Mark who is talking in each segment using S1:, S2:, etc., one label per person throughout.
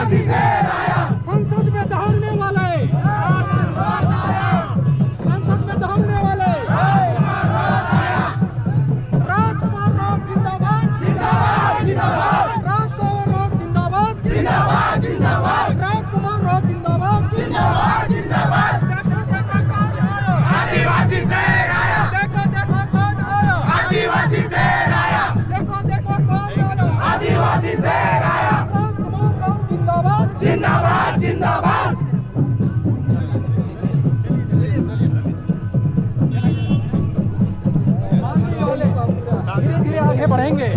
S1: संसद में दौड़ने वाले, संसद में दौड़ने वाले राजकुमार राव जिंदाबाद, राजकुमार राव जिंदाबाद, राजकुमार राव जिंदाबाद।
S2: आदिवासी से आया,
S1: देखो देखो कौन आया,
S2: आदिवासी से आया,
S1: देखो देखो कौन आया,
S2: आदिवासी से आया।
S1: राजकुमार राव जिंदाबाद,
S2: जिंदाबाद जिंदाबाद।
S1: धीरे धीरे आगे बढ़ेंगे,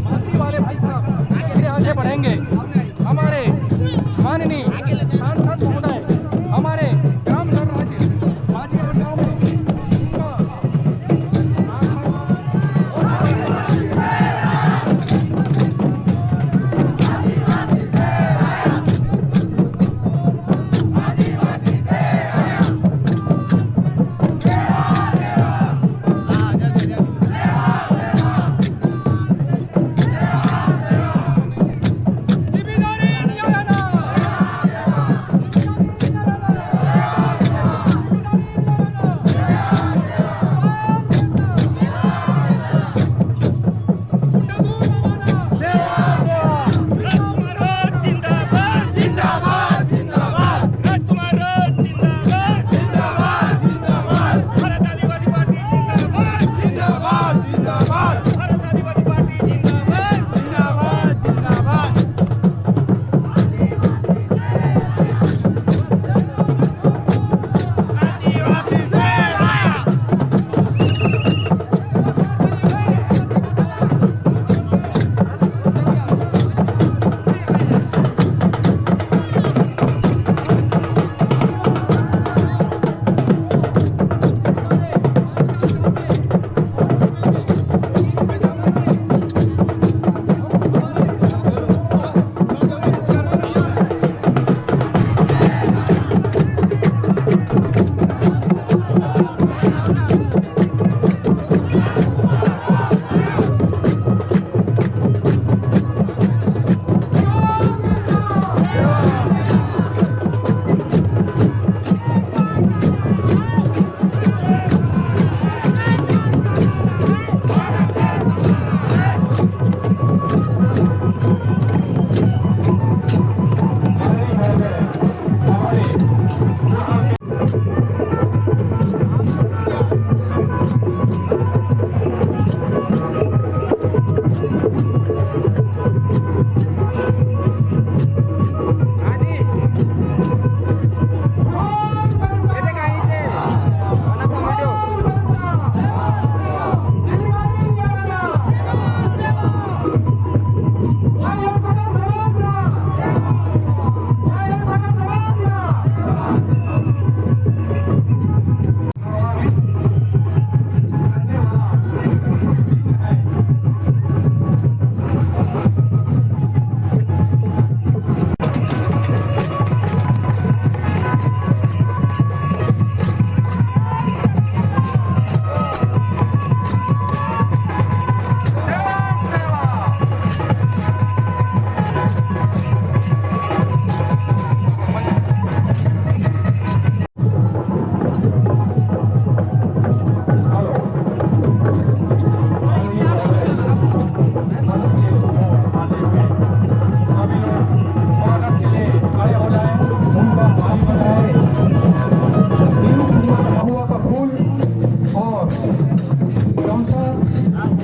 S1: मंत्री वाले भाई साहब धीरे धीरे आगे बढ़ेंगे। हमारे माननीय सांसद महोदय हमारे ग्राम राज्य माजी गाँव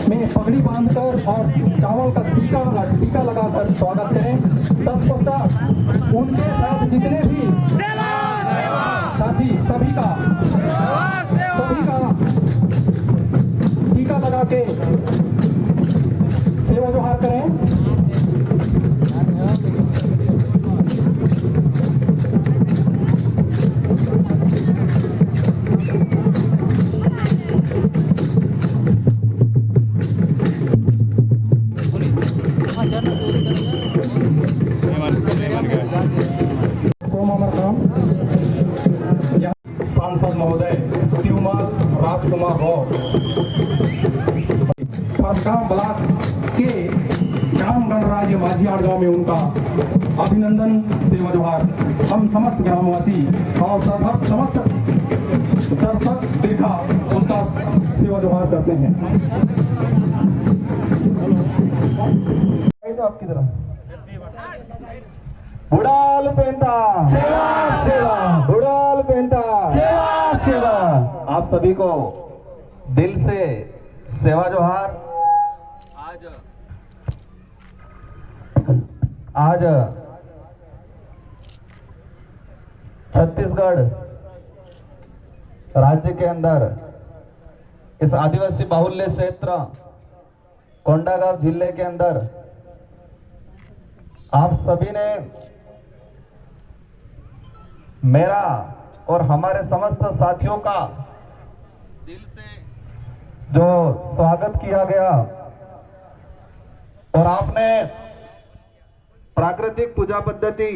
S1: में पगड़ी बांधकर और चावल का टीका लगाकर स्वागत करें। तत्पश्चात उनके साथ जितने भी साथी सभी का टीका लगा के सेवा जोहार करें। सांसद महोदय राजकुमार राव परगाम ब्लॉक के ग्राम गणराज्य माझियाड़ गांव में उनका अभिनंदन सेवा जोहार हम समस्त ग्रामवासी और समस्त दर्शक देखा उनका सेवा जोहार करते हैं। तो आपकी तरफ बुढ़ाल पेंटा
S2: सेवा सेवा
S1: बुढ़ाल पेंटा
S2: सेवा सेवा।
S1: आप सभी को दिल से सेवा जोहार। आज छत्तीसगढ़ राज्य के अंदर इस आदिवासी बाहुल्य क्षेत्र कोंडागांव जिले के अंदर आप सभी ने मेरा और हमारे समस्त साथियों का दिल से जो स्वागत किया गया और आपने प्राकृतिक पूजा पद्धति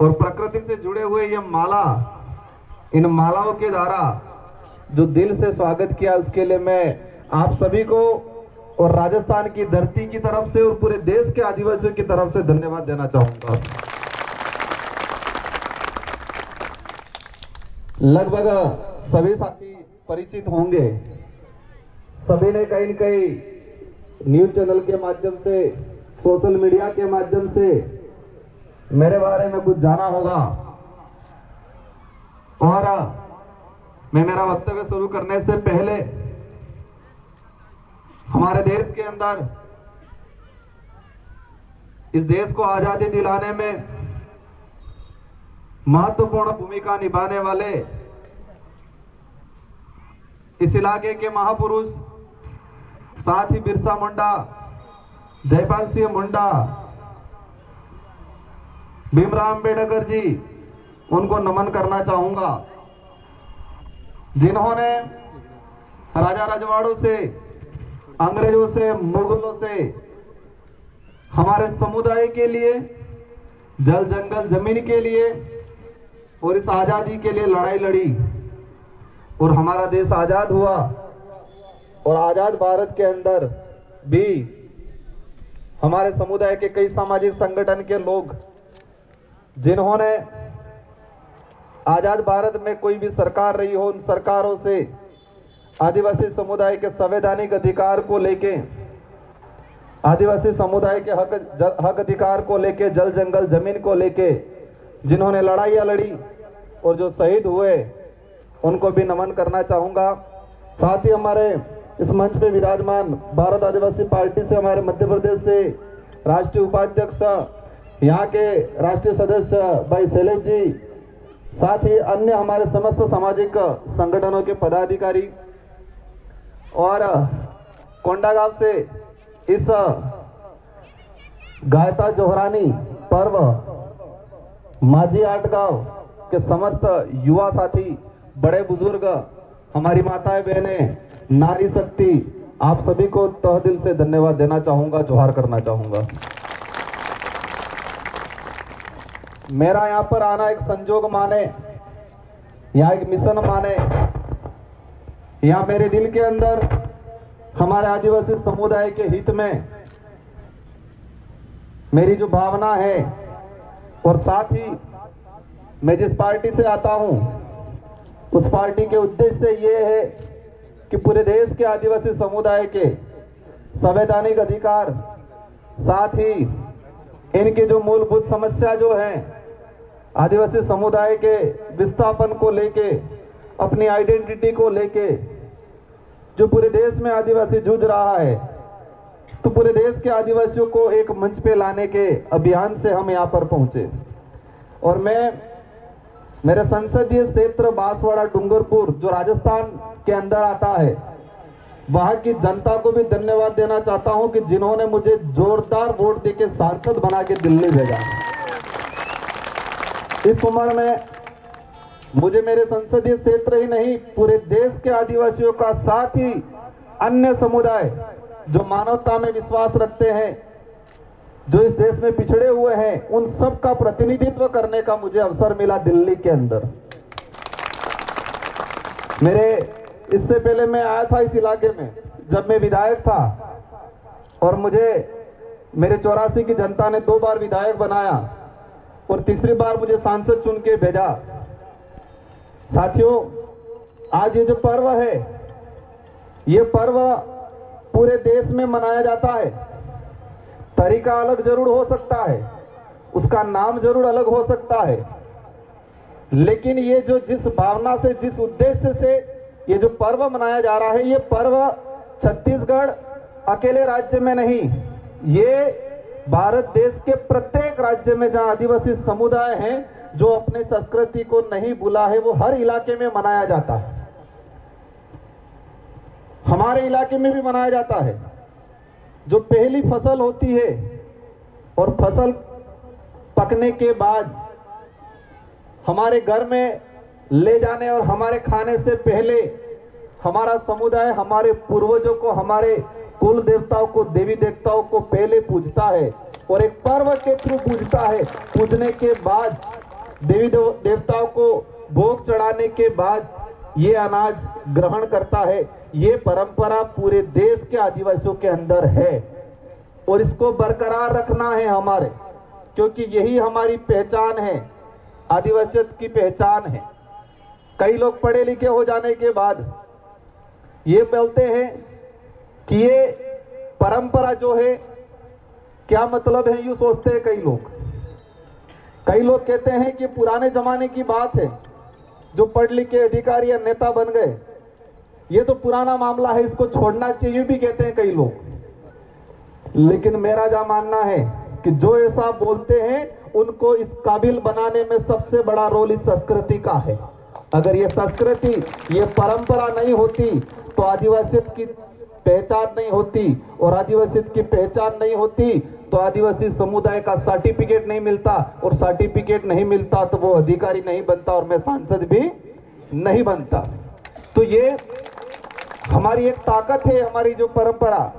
S1: और प्रकृति से जुड़े हुए ये माला, इन मालाओं के द्वारा जो दिल से स्वागत किया, उसके लिए मैं आप सभी को और राजस्थान की धरती की तरफ से और पूरे देश के आदिवासियों की तरफ से धन्यवाद देना चाहूंगा। लगभग सभी साथी परिचित होंगे, सभी ने कहीं न कहीं न्यूज चैनल के माध्यम से, सोशल मीडिया के माध्यम से मेरे बारे में कुछ जाना होगा। और मैं मेरा वक्तव्य शुरू करने से पहले हमारे देश के अंदर, इस देश को आजादी दिलाने में महत्वपूर्ण भूमिका निभाने वाले इस इलाके के महापुरुष, साथ ही बिरसा मुंडा, जयपाल सिंह मुंडा, भीमराव अंबेडकर जी, उनको नमन करना चाहूंगा, जिन्होंने राजा रजवाड़ों से, अंग्रेजों से, मुगलों से हमारे समुदाय के लिए, जल जंगल जमीन के लिए और इस आजादी के लिए लड़ाई लड़ी और हमारा देश आजाद हुआ। और आजाद भारत के अंदर भी हमारे समुदाय के कई सामाजिक संगठन के लोग, जिन्होंने आजाद भारत में कोई भी सरकार रही हो, उन सरकारों से आदिवासी समुदाय के संवैधानिक अधिकार को लेके, आदिवासी समुदाय के हक अधिकार को लेके, जल जंगल जमीन को लेके जिन्होंने लड़ाइयाँ लड़ी और जो शहीद हुए, उनको भी नमन करना चाहूंगा। साथ ही हमारे इस मंच पे विराजमान भारत आदिवासी पार्टी से, हमारे मध्य प्रदेश से राष्ट्रीय उपाध्यक्ष, यहाँ के राष्ट्रीय सदस्य भाई शैलेश जी, साथ ही अन्य हमारे समस्त सामाजिक संगठनों के पदाधिकारी और कोंडागांव से इस गायता जोहरानी पर्व माझी आट गांव के समस्त युवा साथी, बड़े बुजुर्ग, हमारी माताएं बहनें, नारी शक्ति, आप सभी को तहे दिल से धन्यवाद देना चाहूंगा, जोहार करना चाहूंगा। मेरा यहाँ पर आना एक संजोग माने, यहाँ एक मिशन माने। यहाँ मेरे दिल के अंदर हमारे आदिवासी समुदाय के हित में मेरी जो भावना है, और साथ ही मैं जिस पार्टी से आता हूँ, उस पार्टी के उद्देश्य ये है कि पूरे देश के आदिवासी समुदाय के संवैधानिक अधिकार, साथ ही इनकी जो मूलभूत समस्या जो है, आदिवासी समुदाय के विस्थापन को लेके, अपनी आइडेंटिटी को लेके जो पूरे देश में आदिवासी जूझ रहा है, तो पूरे देश के आदिवासियों को एक मंच पे लाने के अभियान से हम यहाँ पर पहुंचे। और मैं मेरे संसदीय क्षेत्र बांसवाड़ा डूंगरपुर, जो राजस्थान के अंदर आता है, वहां की जनता को भी धन्यवाद देना चाहता हूं कि जिन्होंने मुझे जोरदार वोट देके सांसद बना के दिल्ली भेजा। इस उम्र में मुझे मेरे संसदीय क्षेत्र ही नहीं, पूरे देश के आदिवासियों का, साथ ही अन्य समुदाय जो मानवता में विश्वास रखते हैं, जो इस देश में पिछड़े हुए हैं, उन सब का प्रतिनिधित्व करने का मुझे अवसर मिला दिल्ली के अंदर। इससे पहले मैं आया था इस इलाके में जब मैं विधायक था,
S3: और मुझे मेरे 84 की जनता ने 2 बार विधायक बनाया और तीसरी बार मुझे सांसद चुन के भेजा। साथियों, आज ये जो पर्व है, ये पर्व पूरे देश में मनाया जाता है। तरीका अलग जरूर हो सकता है, उसका नाम जरूर अलग हो सकता है, लेकिन ये जो जिस भावना से, जिस उद्देश्य से ये जो पर्व मनाया जा रहा है, ये पर्व छत्तीसगढ़ अकेले राज्य में नहीं, ये भारत देश के प्रत्येक राज्य में जहां आदिवासी समुदाय हैं जो अपने संस्कृति को नहीं भूला है, वो हर इलाके में मनाया जाता है। हमारे इलाके में भी मनाया जाता है। जो पहली फसल होती है और फसल पकने के बाद हमारे घर में ले जाने और हमारे खाने से पहले हमारा समुदाय हमारे पूर्वजों को, हमारे कुल देवताओं को, देवी देवताओं को पहले पूजता है और एक पर्व के थ्रू पूजता है। पूजने के बाद देवी देवताओं को भोग चढ़ाने के बाद ये अनाज ग्रहण करता है। ये परंपरा पूरे देश के आदिवासियों के अंदर है और इसको बरकरार रखना है हमारे, क्योंकि यही हमारी पहचान है, आदिवासियत की पहचान है। कई लोग पढ़े लिखे हो जाने के बाद ये बोलते हैं कि ये परंपरा जो है क्या मतलब है, यूं सोचते हैं कई लोग। कई लोग कहते हैं कि पुराने जमाने की बात है, जो पढ़ लिख के अधिकारी या नेता बन गए, ये तो पुराना मामला है, इसको छोड़ना चाहिए भी कहते हैं कई लोग। लेकिन मेरा जो मानना है कि जो ऐसा बोलते हैं उनको इस काबिल बनाने में सबसे बड़ा रोल इस संस्कृति का है। अगर ये संस्कृति, ये परंपरा नहीं होती तो आदिवासियत की पहचान नहीं होती, और आदिवासियत की पहचान नहीं होती तो आदिवासी समुदाय का सर्टिफिकेट नहीं मिलता, और सर्टिफिकेट नहीं मिलता तो वो अधिकारी नहीं बनता और मैं सांसद भी नहीं बनता। तो ये हमारी एक ताकत है, हमारी जो परंपरा,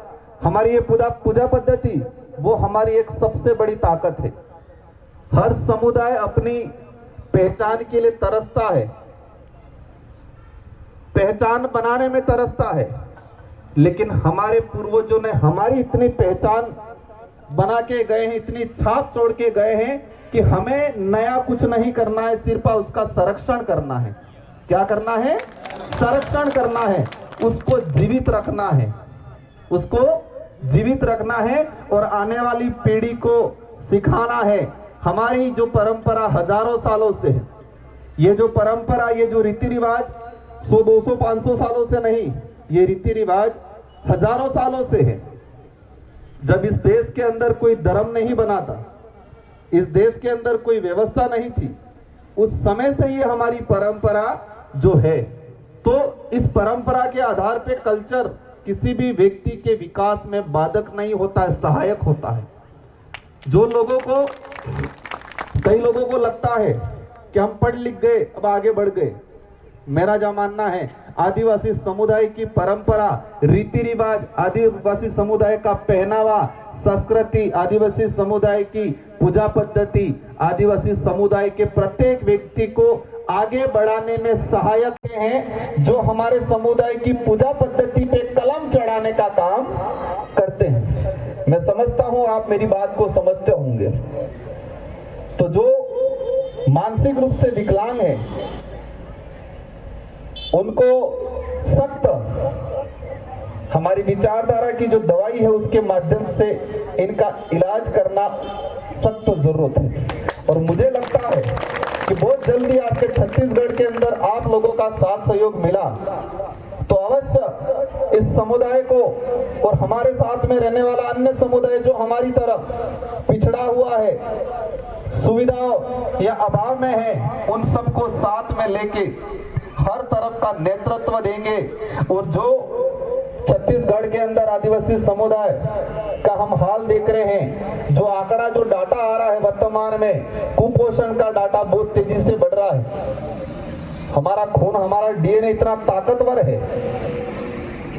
S3: हमारी ये पूजा पद्धति, वो हमारी एक सबसे बड़ी ताकत है। हर समुदाय अपनी पहचान के लिए तरसता है, पहचान बनाने में तरसता है, लेकिन हमारे पूर्वजों ने हमारी इतनी पहचान बना के गए हैं, इतनी छाप छोड़ के गए हैं कि हमें नया कुछ नहीं करना है, सिर्फ उसका संरक्षण करना है। क्या करना है? संरक्षण करना है, उसको जीवित रखना है, उसको जीवित रखना है और आने वाली पीढ़ी को सिखाना है। हमारी जो परंपरा हजारों सालों से है, ये जो परंपरा, ये जो रीति रिवाज 100, 200, 500 सालों से नहीं, ये रीति रिवाज हजारों सालों से है। जब इस देश के अंदर कोई धर्म नहीं बना था, इस देश के अंदर कोई व्यवस्था नहीं थी, उस समय से ये हमारी परंपरा जो है। तो इस परंपरा के आधार पे कल्चर किसी भी व्यक्ति के विकास में बाधक नहीं होता है, सहायक होता है। जो लोगों को, कई लोगों को लगता है कि हम पढ़ लिख गए अब आगे बढ़ गए, मेरा जो मानना है आदिवासी समुदाय की परंपरा, रीति रिवाज, आदिवासी समुदाय का पहनावा, संस्कृति, आदिवासी समुदाय की पूजा पद्धति, आदिवासी समुदाय के प्रत्येक व्यक्ति को आगे बढ़ाने में सहायक हैं, जो हमारे समुदाय की पूजा पद्धति पे कलम चढ़ाने का काम करते हैं। मैं समझता हूं आप मेरी बात को समझते होंगे। तो जो मानसिक रूप से विकलांग है, उनको सख्त हमारी विचारधारा की जो दवाई है उसके माध्यम से इनका इलाज करना सख्त जरूरत है। और मुझे लगता है कि बहुत जल्दी आपके छत्तीसगढ़ के अंदर आप लोगों का साथ सहयोग मिला तो अवश्य इस समुदाय को और हमारे साथ में रहने वाला अन्य समुदाय जो हमारी तरफ पिछड़ा हुआ है, सुविधाओं या अभाव में है, उन सबको साथ में लेके हर तरफ का नेतृत्व देंगे। और जो छत्तीसगढ़ के अंदर आदिवासी समुदाय का हम हाल देख रहे हैं, जो आंकड़ा, जो डाटा आ रहा है वर्तमान में, कुपोषण का डाटा बहुत तेजी से बढ़ रहा है। हमारा खून, हमारा डीएनए इतना ताकतवर है,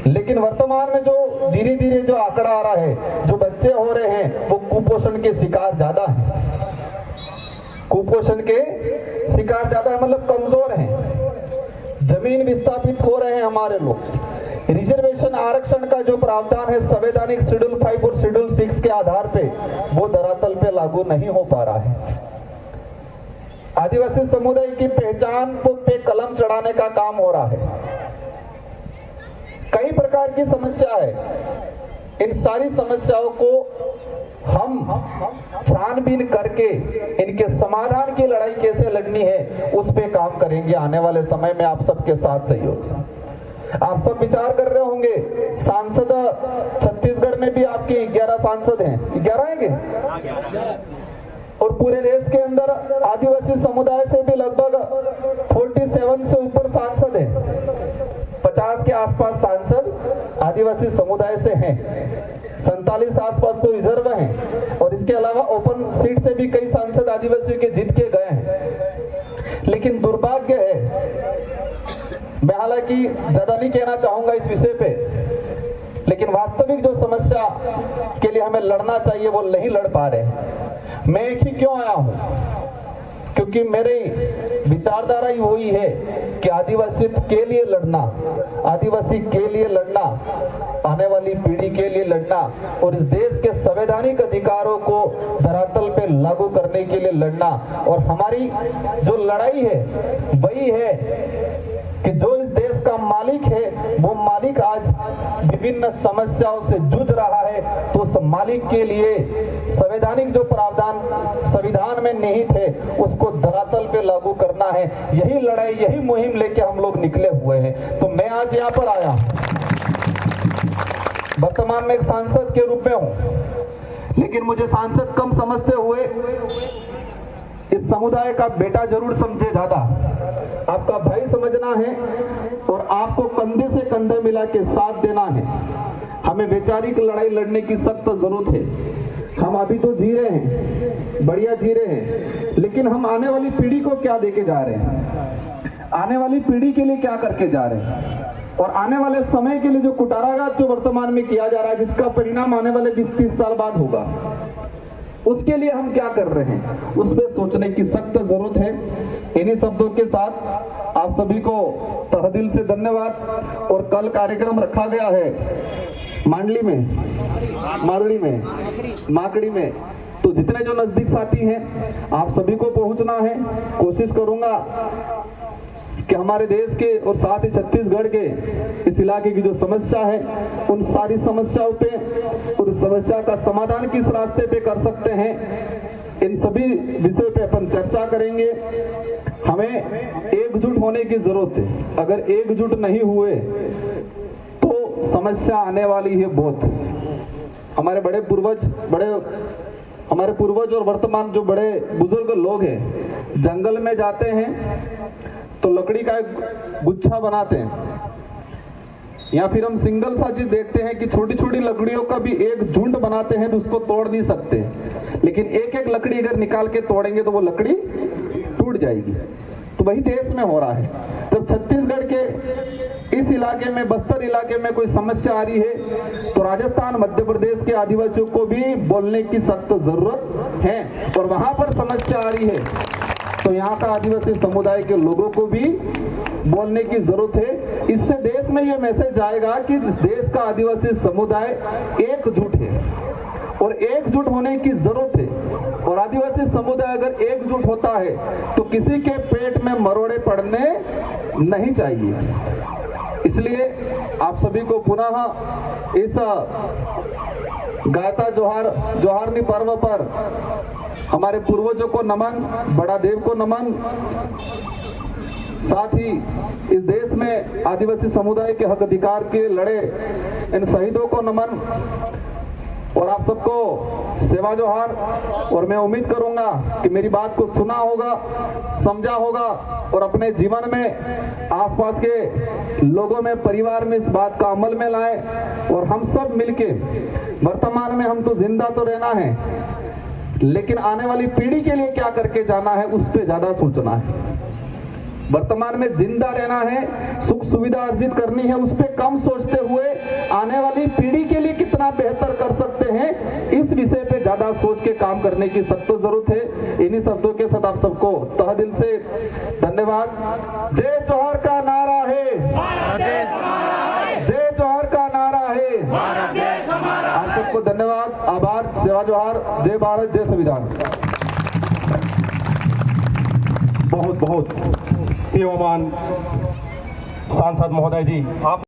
S3: लेकिन वर्तमान में जो धीरे धीरे जो आंकड़ा आ रहा है, जो बच्चे हो रहे हैं वो कुपोषण के शिकार ज्यादा है, कुपोषण के शिकार ज्यादा है, मतलब कमजोर हैं, जमीन विस्थापित हो रहे हैं हमारे लोग। रिजर्वेशन आरक्षण का जो प्रावधान है संवैधानिक शेड्यूल 5 और शेड्यूल 6 के आधार पे वो धरातल पे लागू नहीं हो पा रहा है। आदिवासी समुदाय की पहचान को पे कलम चढ़ाने का काम हो रहा है। कई प्रकार की समस्या है, इन सारी समस्याओं को हम छानबीन करके इनके समाधान की लड़ाई कैसे लड़नी है उस पे काम करेंगे आने वाले समय में आप सबके साथ सहयोग से। आप सब विचार कर रहे होंगे, सांसद छत्तीसगढ़ में भी आपके 11 सांसद हैं, 11 हैं और पूरे देश के अंदर आदिवासी समुदाय से भी लगभग 47 से ऊपर सांसद हैं। 50 के आसपास सांसद आदिवासी समुदाय से हैं, 47 आसपास तो रिजर्व हैं और इसके अलावा ओपन सीट से भी कई सांसद आदिवासियों के जीत के गए हैं। लेकिन दुर्भाग्य है, मैं हालांकि ज्यादा नहीं कहना चाहूंगा इस विषय पे, लेकिन वास्तविक जो समस्या के लिए हमें लड़ना चाहिए वो नहीं लड़ पा रहे। मैं एक ही क्यों आया हूं, क्योंकि मेरी विचारधारा ही वही है कि आदिवासी के लिए लड़ना, आदिवासी के लिए लड़ना, आने वाली पीढ़ी के लिए लड़ना और इस देश के संवैधानिक अधिकारों को धरातल पे लागू करने के लिए लड़ना। और हमारी जो लड़ाई है वही है कि जो इस देश का मालिक है वो मालिक आज विभिन्न समस्याओं से जूझ रहा है, तो उस मालिक के लिए संवैधानिक जो प्रावधान संविधान में निहित है उसको धरातल पे लागू करना है। यही लड़ाई, यही मुहिम लेके हम लोग निकले हुए हैं। तो मैं आज यहाँ पर आया, वर्तमान में एक सांसद के रूप में हूं, लेकिन मुझे सांसद कम समझते हुए इस समुदाय का बेटा जरूर समझे ज्यादा, आपका भाई समझना है और आपको कंधे से कंधे मिला के साथ देना है। हमें वैचारिक लड़ाई लड़ने की सख्त जरूरत है। हम अभी तो जी रहे हैं, बढ़िया जी रहे हैं, लेकिन हम आने वाली पीढ़ी को क्या देके जा रहे हैं, आने वाली पीढ़ी के लिए क्या करके जा रहे हैं और आने वाले समय के लिए जो कुटाराघात जो वर्तमान में किया जा रहा है जिसका परिणाम आने वाले 20-30 साल बाद होगा, उसके लिए हम क्या कर रहे हैं उस पर सोचने की सख्त जरूरत है। इन्हीं शब्दों के साथ आप सभी को तहे दिल से धन्यवाद। और कल कार्यक्रम रखा गया है मांडली में, मारड़ी में, माकड़ी में, तो जितने जो नजदीक साथी हैं आप सभी को पहुंचना है। कोशिश करूंगा कि हमारे देश के और साथ ही छत्तीसगढ़ के इस इलाके की जो समस्या है उन सारी समस्याओं पे और समस्या का समाधान किस रास्ते पे कर सकते हैं, इन सभी विषयों पे अपन चर्चा करेंगे। हमें एकजुट होने की जरूरत है। अगर एकजुट नहीं हुए तो समस्या आने वाली है बहुत। हमारे हमारे पूर्वज और वर्तमान जो बड़े बुजुर्ग लोग हैं जंगल में जाते हैं तो लकड़ी का एक गुच्छा बनाते हैं, या फिर हम सिंगल सा चीज देखते हैं कि छोटी छोटी लकड़ियों का भी एक झुंड बनाते हैं तो उसको तोड़ नहीं सकते, लेकिन एक एक लकड़ी अगर निकाल के तोड़ेंगे तो वो लकड़ी टूट जाएगी। तो वही देश में हो रहा है। जब छत्तीसगढ़ के इस इलाके में, बस्तर इलाके में कोई समस्या आ रही है तो राजस्थान, मध्य प्रदेश के आदिवासियों को भी बोलने की सख्त जरूरत है। और वहां पर समस्या आ रही है तो यहाँ का आदिवासी समुदाय के लोगों को भी बोलने की जरूरत है। इससे देश में यह मैसेज जाएगा कि इस देश का आदिवासी समुदाय एकजुट है और एकजुट होने की जरूरत है। और आदिवासी समुदाय अगर एकजुट होता है तो किसी के पेट में मरोड़े पड़ने नहीं चाहिए। इसलिए आप सभी को पुनः इस गायता जोहारनी पर्व पर हमारे पूर्वजों को नमन, बड़ा देव को नमन, साथ ही इस देश में आदिवासी समुदाय के हक अधिकार के लड़े इन शहीदों को नमन और आप सबको सेवा जोहार। और मैं उम्मीद करूंगा कि मेरी बात को सुना होगा, समझा होगा और अपने जीवन में आसपास के लोगों में, परिवार में इस बात का अमल में लाएं। और हम सब मिलके, वर्तमान में हम तो जिंदा तो रहना है, लेकिन आने वाली पीढ़ी के लिए क्या करके जाना है उस पर ज्यादा सोचना है। वर्तमान में जिंदा रहना है, सुख सुविधा अर्जित करनी है, उस पर कम सोचते हुए आने वाली पीढ़ी के लिए कितना बेहतर कर सकते हैं इस विषय पे ज्यादा सोच के काम करने की सख्त जरूरत है। इन्हीं शब्दों के साथ आप सबको तहे दिल से धन्यवाद। जय जोहर का नारा है, जय जोहर। सबको धन्यवाद, आभार, सेवा जोहार, जय भारत, जय संविधान।
S4: बहुत बहुत सेवामान सांसद महोदय जी, आप